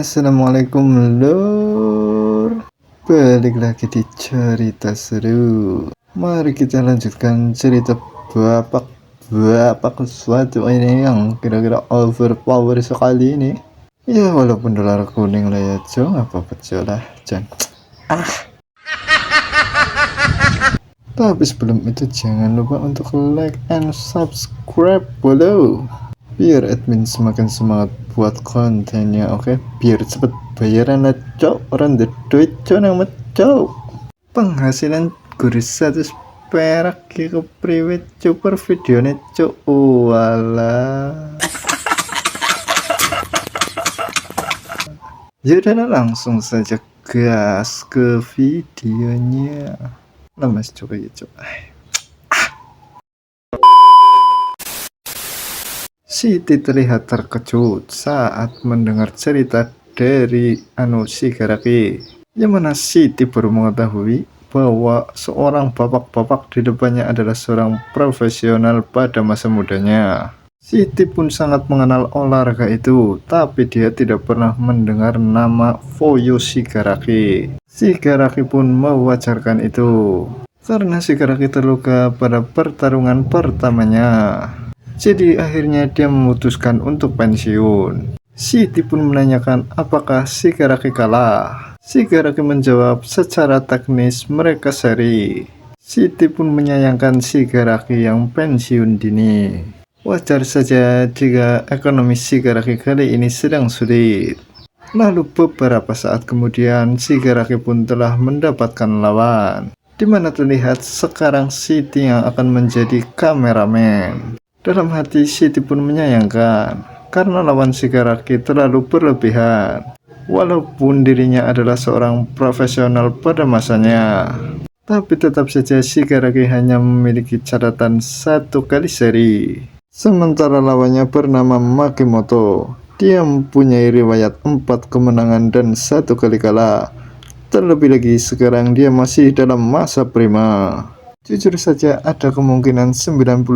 Assalamualaikum lur. Balik lagi di cerita seru. Mari kita lanjutkan cerita bapak sesuatu ini yang kira-kira overpower sekali ini. Ya walaupun dolar kuning lah ya Jong, apa betul lah Jong. Tapi sebelum itu jangan lupa untuk like and subscribe below, biar admin semakin semangat buat kontennya. Oke, biar cepet bayaran lah cok, orang the duit cok nama cok. Penghasilan guru 100 perak ke priwet cok per videonya cok. Walah. Yaudah langsung saja gas ke videonya. Lah mas coba ya cok. Siti terlihat terkejut saat mendengar cerita dari Shigaraki, yang mana Siti baru mengetahui bahwa seorang bapak-bapak di depannya adalah seorang profesional pada masa mudanya. Siti pun sangat mengenal olahraga itu, tapi dia tidak pernah mendengar nama Foyo Shigaraki. Shigaraki pun mewajarkan itu, karena Shigaraki terluka pada pertarungan pertamanya. Jadi akhirnya dia memutuskan untuk pensiun. Siti pun menanyakan apakah Shigaraki kalah. Shigaraki menjawab secara teknis mereka seri. Siti pun menyayangkan Shigaraki yang pensiun dini. Wajar saja jika ekonomi Shigaraki kali ini sedang sulit. Lalu beberapa saat kemudian Shigaraki pun telah mendapatkan lawan, di mana terlihat sekarang Siti yang akan menjadi kameramen. Dalam hati Siti pun menyayangkan karena lawan Shigaraki terlalu berlebihan, walaupun dirinya adalah seorang profesional pada masanya. Tapi tetap saja Shigaraki hanya memiliki catatan 1 kali seri, sementara lawannya bernama Makimoto. Dia mempunyai riwayat 4 kemenangan dan 1 kali kalah. Terlebih lagi sekarang dia masih dalam masa prima. Jujur saja ada kemungkinan 99%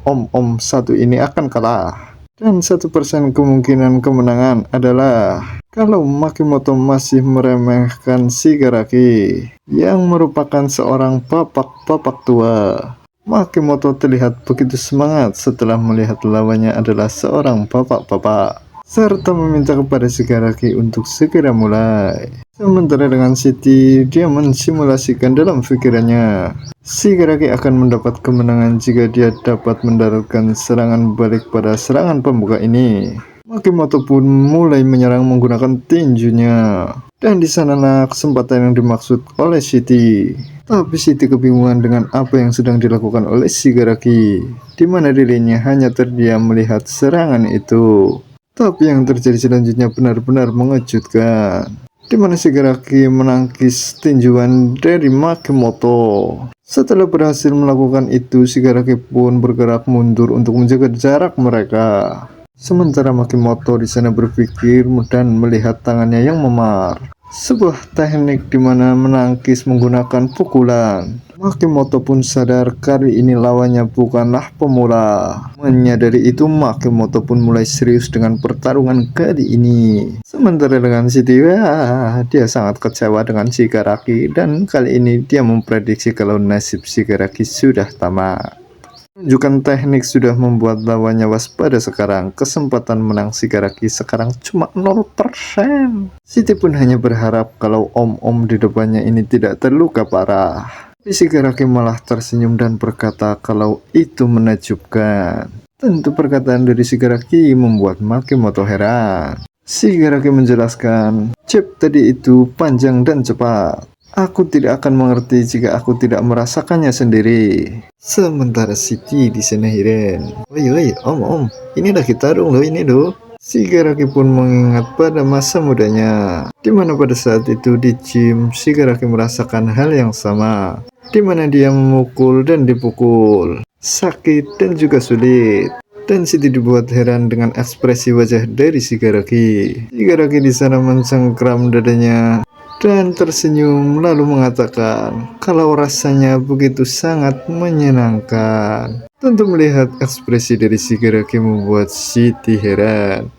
om-om satu ini akan kalah, dan 1% kemungkinan kemenangan adalah kalau Makimoto masih meremehkan Shigaraki yang merupakan seorang bapak-bapak tua. Makimoto terlihat begitu semangat setelah melihat lawannya adalah seorang bapak-bapak, serta meminta kepada Shigaraki untuk segera mulai. Sementara dengan Siti, dia mensimulasikan dalam pikirannya Shigaraki akan mendapat kemenangan jika dia dapat mendaratkan serangan balik pada serangan pembuka ini. Makimoto pun mulai menyerang menggunakan tinjunya, dan di sanalah kesempatan yang dimaksud oleh Siti. Tapi Siti kebingungan dengan apa yang sedang dilakukan oleh Shigaraki, di mana dirinya hanya terdiam melihat serangan itu. Tapi yang terjadi selanjutnya benar-benar mengejutkan, di mana Shigaraki menangkis tinjuan dari Makimoto. Setelah berhasil melakukan itu, Shigaraki pun bergerak mundur untuk menjaga jarak mereka. Sementara Makimoto di sana berpikir dan melihat tangannya yang memar, sebuah teknik di mana menangkis menggunakan pukulan. Makimoto pun sadar kali ini lawannya bukanlah pemula. Menyadari itu, Makimoto pun mulai serius dengan pertarungan kali ini. Sementara dengan Siti, dia sangat kecewa dengan Shigaraki, dan kali ini dia memprediksi kalau nasib Shigaraki sudah tamat. Menunjukkan teknik sudah membuat lawannya waspada sekarang. Kesempatan menang Shigaraki sekarang cuma 0%. Siti pun hanya berharap kalau om-om di depannya ini tidak terluka parah. Shigaraki malah tersenyum dan berkata kalau itu menakjubkan. Tentu perkataan dari Shigaraki membuat Makimoto heran. Shigaraki menjelaskan, "Chip tadi itu panjang dan cepat. Aku tidak akan mengerti jika aku tidak merasakannya sendiri." Sementara Siti di sana heran. Woi, om, ini lagi tarung loh ini loh. Shigaraki pun mengingat pada masa mudanya, di mana pada saat itu di gym Shigaraki merasakan hal yang sama, di mana dia memukul dan dipukul, sakit dan juga sulit. Dan Siti dibuat heran dengan ekspresi wajah dari Shigaraki. Shigaraki di sana mencengkram dadanya dan tersenyum lalu mengatakan kalau rasanya begitu sangat menyenangkan. Tentu melihat ekspresi dari Shigaraki membuat Siti heran.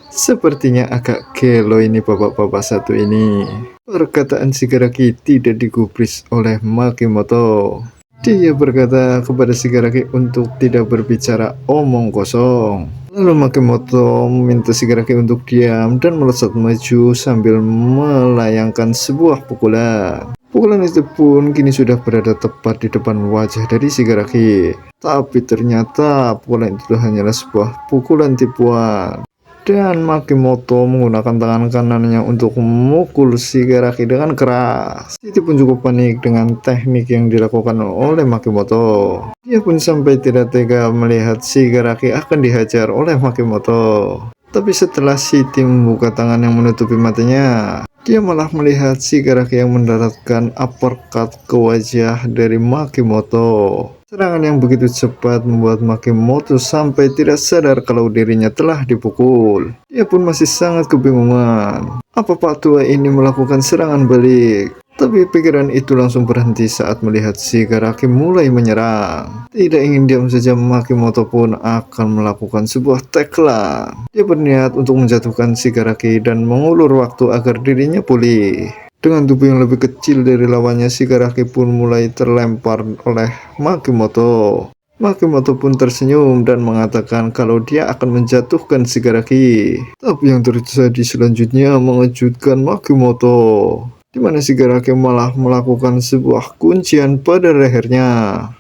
Sepertinya agak gelo ini bapak-bapak satu ini. Perkataan Shigaraki tidak digubris oleh Makimoto. Dia berkata kepada Shigaraki untuk tidak berbicara omong kosong. Lalu Makimoto meminta Shigaraki untuk diam dan melesat maju sambil melayangkan sebuah pukulan. Pukulan itu pun kini sudah berada tepat di depan wajah dari Shigaraki. Tapi ternyata pukulan itu hanyalah sebuah pukulan tipuan. Dan Makimoto menggunakan tangan kanannya untuk memukul Shigaraki dengan keras. Titi pun cukup panik dengan teknik yang dilakukan oleh Makimoto. Dia pun sampai tidak tega melihat Shigaraki akan dihajar oleh Makimoto. Tapi setelah Siti membuka tangan yang menutupi matanya, dia malah melihat Shigaraki yang mendaratkan uppercut ke wajah dari Makimoto. Serangan yang begitu cepat membuat Makimoto sampai tidak sadar kalau dirinya telah dipukul. Dia pun masih sangat kebingungan. Apa Pak Tua ini melakukan serangan balik? Tapi pikiran itu langsung berhenti saat melihat Shigaraki mulai menyerang. Tidak ingin diam saja, Makimoto pun akan melakukan sebuah takedown. Dia berniat untuk menjatuhkan Shigaraki dan mengulur waktu agar dirinya pulih. Dengan tubuh yang lebih kecil dari lawannya, Shigaraki pun mulai terlempar oleh Makimoto. Makimoto pun tersenyum dan mengatakan kalau dia akan menjatuhkan Shigaraki. Tapi yang terjadi selanjutnya mengejutkan Makimoto, di mana Shigaraki malah melakukan sebuah kuncian pada lehernya.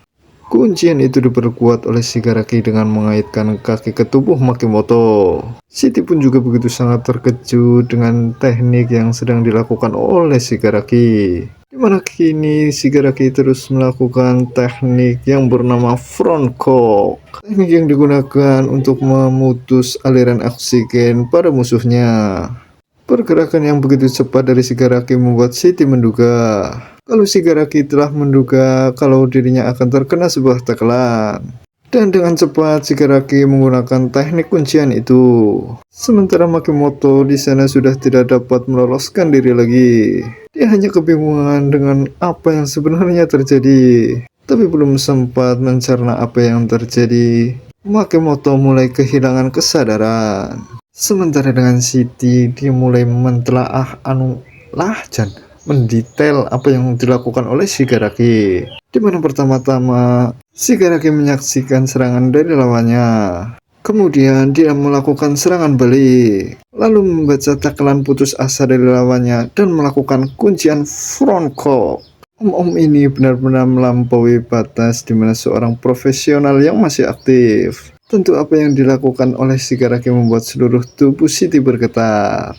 Kuncian itu diperkuat oleh Shigaraki dengan mengaitkan kaki ke tubuh Makimoto. Siti pun juga begitu sangat terkejut dengan teknik yang sedang dilakukan oleh Shigaraki. Di mana kini Shigaraki terus melakukan teknik yang bernama front cock. Teknik yang digunakan untuk memutus aliran oksigen pada musuhnya. Pergerakan yang begitu cepat dari Shigaraki membuat Siti menduga kalau Shigaraki telah menduga kalau dirinya akan terkena sebuah takedown. Dan dengan cepat Shigaraki menggunakan teknik kuncian itu. Sementara Makimoto di sana sudah tidak dapat meloloskan diri lagi. Dia hanya kebingungan dengan apa yang sebenarnya terjadi. Tapi belum sempat mencerna apa yang terjadi, Makimoto mulai kehilangan kesadaran. Sementara dengan Siti, dia mulai mentelaah dan mendetail apa yang dilakukan oleh Shigaraki. Di mana pertama-tama Shigaraki menyaksikan serangan dari lawannya. Kemudian dia melakukan serangan balik. Lalu membaca takelan putus asa dari lawannya dan melakukan kuncian front cock. Om-om ini benar-benar melampaui batas di mana seorang profesional yang masih aktif. Tentu apa yang dilakukan oleh Shigaraki membuat seluruh tubuh Siti bergetar.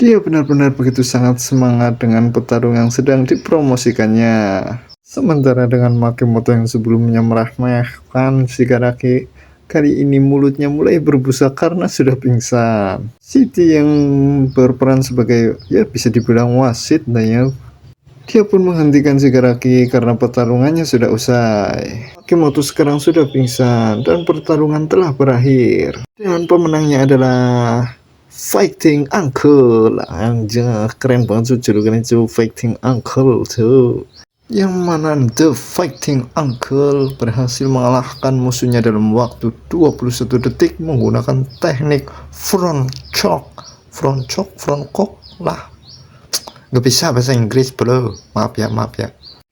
Dia benar-benar begitu sangat semangat dengan pertarungan yang sedang dipromosikannya. Sementara dengan Makimoto yang sebelumnya meremehkan Shigaraki, kali ini mulutnya mulai berbusa karena sudah pingsan. Siti yang berperan sebagai bisa dibilang wasit dia pun menghentikan Shigaraki karena pertarungannya sudah usai. Makimoto sekarang sudah pingsan dan pertarungan telah berakhir. Dan pemenangnya adalah Fighting Uncle. Anjir, keren banget tuh julukan itu, Fighting Uncle tuh. Yang mana The Fighting Uncle berhasil mengalahkan musuhnya dalam waktu 21 detik menggunakan teknik front cock lah. Gak bisa bahasa Inggris bro, maaf ya.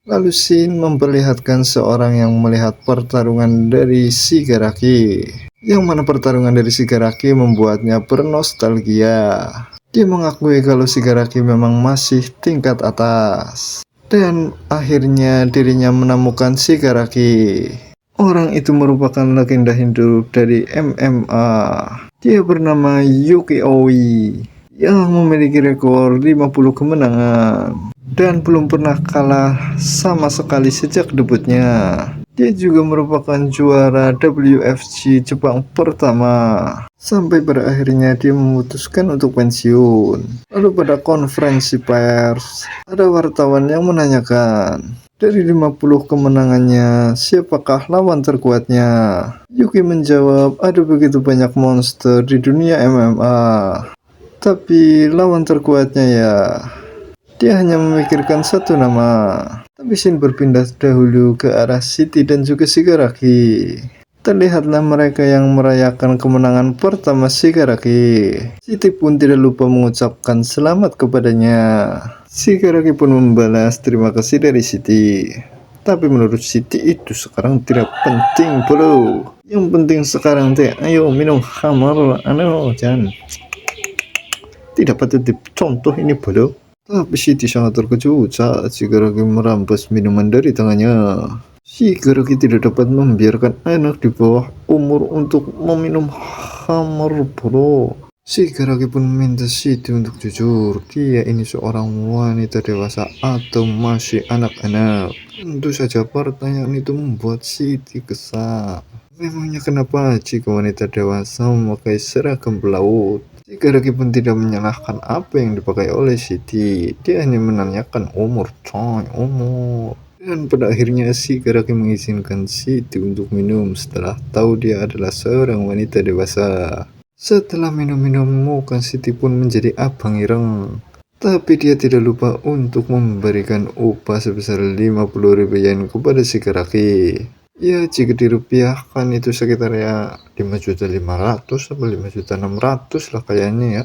Lalu Shin memperlihatkan seorang yang melihat pertarungan dari Shigaraki. Yang mana pertarungan dari Shigaraki membuatnya bernostalgia. Dia mengakui kalau Shigaraki memang masih tingkat atas. Dan akhirnya dirinya menemukan Shigaraki. Orang itu merupakan legenda Hindu dari MMA. Dia bernama Yuki Oi, yang memiliki rekor 50 kemenangan. Dan belum pernah kalah sama sekali sejak debutnya. Dia juga merupakan juara WFC Jepang pertama. Sampai pada akhirnya dia memutuskan untuk pensiun. Lalu pada konferensi pers, ada wartawan yang menanyakan, dari 50 kemenangannya, siapakah lawan terkuatnya? Yuki menjawab, ada begitu banyak monster di dunia MMA. Tapi lawan terkuatnya dia hanya memikirkan satu nama. Tapi Shin berpindah dahulu ke arah Siti dan juga Shigaraki. Terlihatlah mereka yang merayakan kemenangan pertama Shigaraki. Siti pun tidak lupa mengucapkan selamat kepadanya. Shigaraki pun membalas terima kasih dari Siti. Tapi menurut Siti itu sekarang tidak penting bro. Yang penting sekarang teh ayo minum khamar jangan tidak patut dicontoh ini bro. Tapi Siti sangat terkejut saat Shigaraki merampas minuman dari tangannya. Shigaraki tidak dapat membiarkan anak di bawah umur untuk meminum khamar bro. Shigaraki pun meminta Siti untuk jujur, dia ini seorang wanita dewasa atau masih anak-anak. Tentu saja pertanyaan itu membuat Siti kesal. Memangnya kenapa jika wanita dewasa memakai seragam pelaut? Shigaraki pun tidak menyalahkan apa yang dipakai oleh Siti. Dia hanya menanyakan umur, umur. Dan pada akhirnya Shigaraki mengizinkan Siti untuk minum setelah tahu dia adalah seorang wanita dewasa. Setelah minum-minum, muka Siti pun menjadi abang ireng. Tapi dia tidak lupa untuk memberikan upah sebesar 50.000 yen kepada Shigaraki. Ya, jika dirupiahkan itu sekitar ya 5.500.000 sampai 5.600.000 lah kayaknya ya.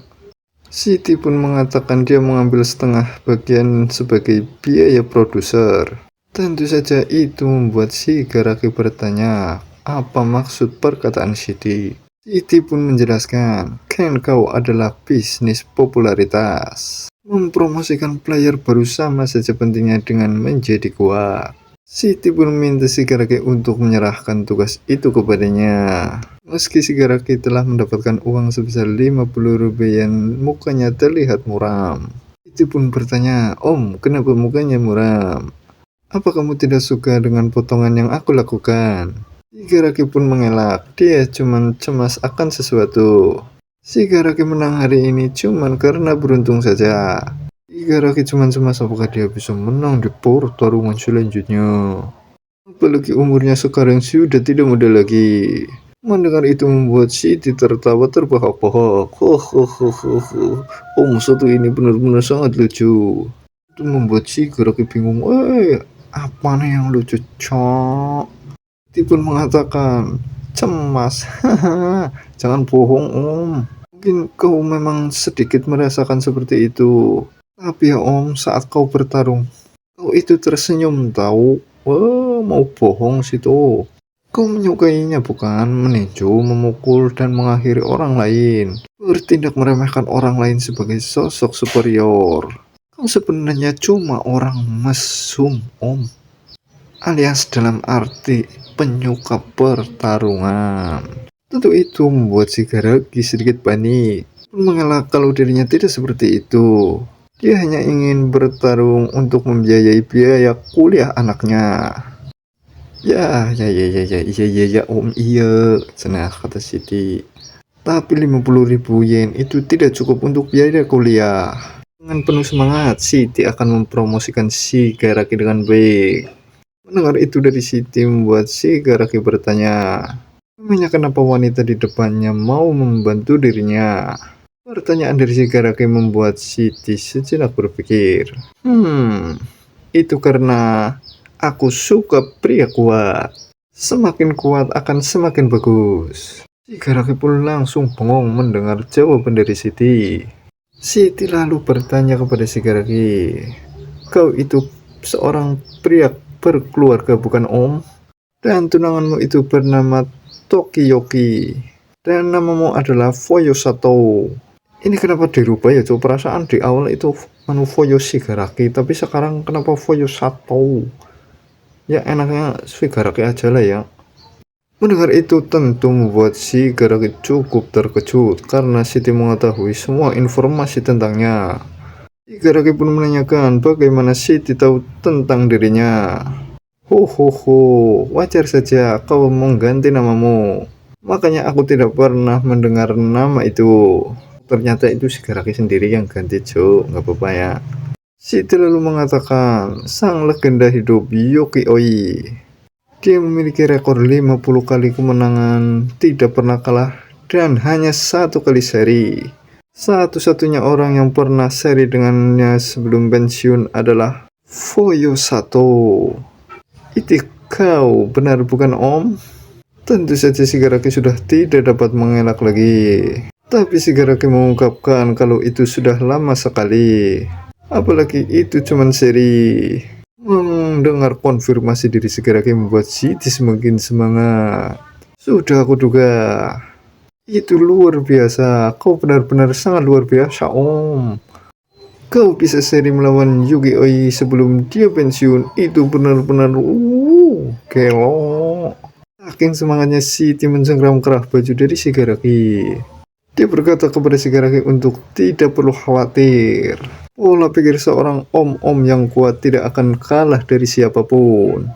Siti pun mengatakan dia mengambil setengah bagian sebagai biaya produser. Tentu saja itu membuat Shigaraki bertanya, apa maksud perkataan Siti? Siti pun menjelaskan, kan kau adalah bisnis popularitas. Mempromosikan player baru sama saja pentingnya dengan menjadi kuat. Siti pun meminta Shigaraki untuk menyerahkan tugas itu kepadanya. Meski Shigaraki telah mendapatkan uang sebesar 50.000 yen, mukanya terlihat muram. Siti pun bertanya, Om, kenapa mukanya muram? Apa kamu tidak suka dengan potongan yang aku lakukan? Shigaraki pun mengelak, dia cuma cemas akan sesuatu. Shigaraki menang hari ini cuma karena beruntung saja. Shigaraki cuma cemas apakah dia bisa menang di pertarungan selanjutnya. Apalagi umurnya sekarang sudah tidak muda lagi. Mendengar itu membuat Siti tertawa terbahak-bahak. Om satu ini benar-benar sangat lucu. Itu membuat Shigaraki bingung. Apa nih yang lucu, cok? Dia pun mengatakan, cemas. Jangan bohong, Om. Mungkin kau memang sedikit merasakan seperti itu. Tapi ya Om, saat kau bertarung, kau itu tersenyum tahu. Wah, mau bohong situ. Kau menyukainya bukan? Meninju, memukul, dan mengakhiri orang lain. Bertindak meremehkan orang lain sebagai sosok superior. Kau sebenarnya cuma orang mesum, Om. Alias dalam arti penyuka pertarungan. Tentu itu membuat Shigaraki sedikit panik. Mengelak kalau dirinya tidak seperti itu. Dia hanya ingin bertarung untuk membiayai biaya kuliah anaknya. Ya, Om, iya, cenah kata Siti. Tapi 50.000 yen itu tidak cukup untuk biaya kuliah. Dengan penuh semangat, Siti akan mempromosikan Shigaraki dengan baik. Mendengar itu dari Siti membuat Shigaraki bertanya, memangnya kenapa wanita di depannya mau membantu dirinya? Pertanyaan dari Shigaraki membuat Siti sejenak berpikir. Itu karena aku suka pria kuat. Semakin kuat akan semakin bagus. Shigaraki pun langsung bengong mendengar jawaban dari Siti. Siti lalu bertanya kepada Shigaraki, kau itu seorang pria berkeluarga bukan Om? Dan tunanganmu itu bernama Tokiyoki. Dan namamu adalah Foyosato. Ini kenapa dirubah ya? Coba perasaan di awal itu Foyo Shigaraki, tapi sekarang kenapa Foyosato? Ya enaknya Shigaraki aja lah ya. Mendengar itu tentu membuat Shigaraki cukup terkejut karena Siti mengetahui semua informasi tentangnya. Shigaraki pun menanyakan bagaimana Siti tahu tentang dirinya. Wajar saja kau mengganti namamu. Makanya aku tidak pernah mendengar nama itu. Ternyata itu Shigaraki sendiri yang ganti, Cuk. Nggak apa-apa ya. Siti lalu mengatakan, sang legenda hidup Yoki Oi. Dia memiliki rekor 50 kali kemenangan, tidak pernah kalah, dan hanya 1 kali seri. Satu-satunya orang yang pernah seri dengannya sebelum pensiun adalah Foyosato. Itu kau benar bukan Om? Tentu saja Shigaraki sudah tidak dapat mengelak lagi. Tapi Shigaraki mengungkapkan kalau itu sudah lama sekali. Apalagi itu cuman seri. Mendengar konfirmasi diri Shigaraki membuat Siti semakin semangat. Sudah aku duga. Itu luar biasa. Kau benar-benar sangat luar biasa, Om. Kau bisa seri melawan Yugi Oi sebelum dia pensiun. Itu benar-benar gelo. Saking semangatnya Siti mencengkram kerah baju dari Shigaraki. Dia berkata kepada Shigaraki untuk tidak perlu khawatir. Pola pikir seorang om-om yang kuat tidak akan kalah dari siapapun.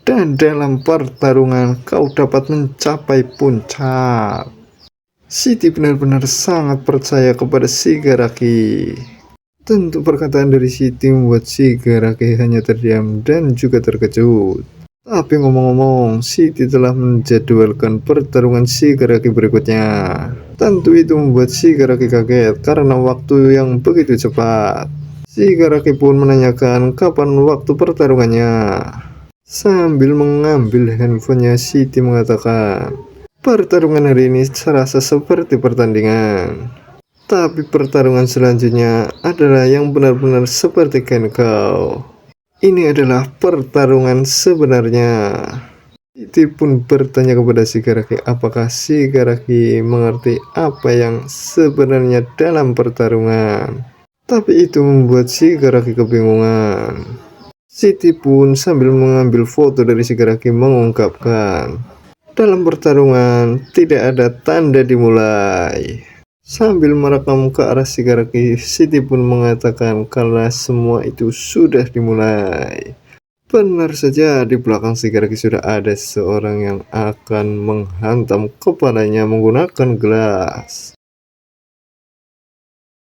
Dan dalam pertarungan kau dapat mencapai puncak. Siti benar-benar sangat percaya kepada Shigaraki. Tentu perkataan dari Siti membuat Shigaraki hanya terdiam dan juga terkejut. Tapi ngomong-ngomong, Siti telah menjadwalkan pertarungan Shigaraki berikutnya. Tentu itu membuat Shigaraki kaget karena waktu yang begitu cepat. Shigaraki pun menanyakan kapan waktu pertarungannya. Sambil mengambil handphonenya, Siti mengatakan, pertarungan hari ini serasa seperti pertandingan. Tapi pertarungan selanjutnya adalah yang benar-benar seperti Kenkau. Ini adalah pertarungan sebenarnya. Siti pun bertanya kepada Shigaraki apakah Shigaraki mengerti apa yang sebenarnya dalam pertarungan. Tapi itu membuat Shigaraki kebingungan. Siti pun sambil mengambil foto dari Shigaraki mengungkapkan, dalam pertarungan tidak ada tanda dimulai. Sambil merekam ke arah Shigaraki, Siti pun mengatakan karena semua itu sudah dimulai. Benar saja, di belakang Shigaraki sudah ada seorang yang akan menghantam kepalanya menggunakan gelas.